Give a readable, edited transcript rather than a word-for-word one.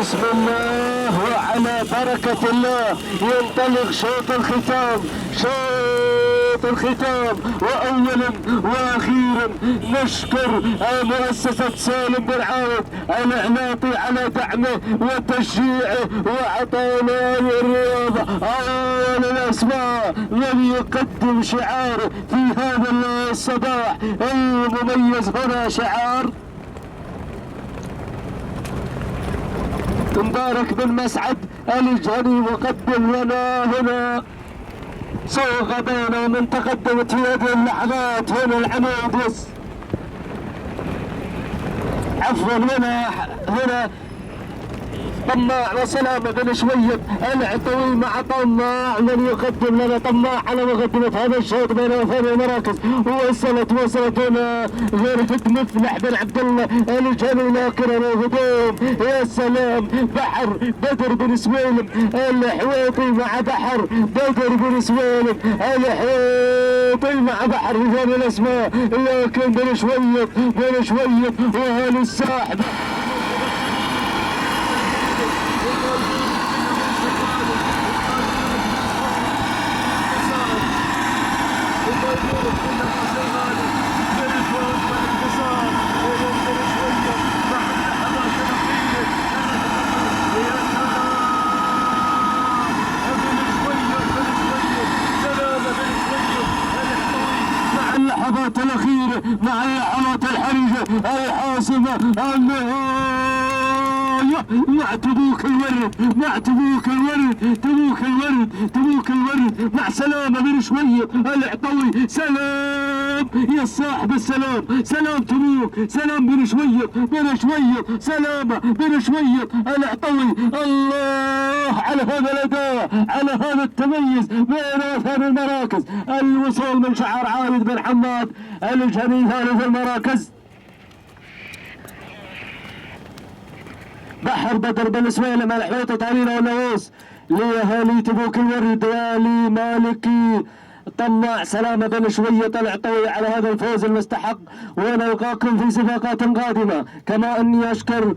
بسم الله وعلى بركة الله ينطلق شوط الختام. وأولا وأخيرا نشكر مؤسسة سالم بن عاود الإعلاطي على دعمه وتشجيعه وعطانا الرياضة أول الأسماء الذي يقدم شعاره في هذا الصباح المميز. هنا شعار مبارك بن مسعد الجهني مقدم لنا هنا سوق بينه من تقدمت في هذه اللحظات هنا العمود عفوا هنا طماع وسلامة بن شويب العطوي مع طماع من يقدم لنا طماع على مقدمة هذا الشوط بين ثاني المراكز. وصلت هنا غيرفة مفلح بن عبد الله الجهني ناكرا الهجوم. يا سلام بحر بدر بن سويلم الحويطي مع بحر بدر بن سويلم الحويطي مع بحر في ثاني الاسماء، لكن بن شويب وهل الساحب اللحظات الأخيرة مع اللحظات الحرجة الحاسمة النهاية مع تبوك الورد مع سلامة بن شويب العطوي. سلام يا صاحب السلام، سلام تبوك، سلام بن شويب سلامة بن شويب العطوي. الله على هذا الأداء، على هذا التميز بين ثاني المراكز. الوصول من شعار عايد بن حماد الجهني ثالث المراكز. بحر بدر بن سويلم الحويطي تعليل والنووس لأهالي تبوك الورد والي مالكي طماع سلامة بن شوية العطوي على هذا الفوز المستحق، ونلقاكم في سباقات قادمة. كما أني أشكر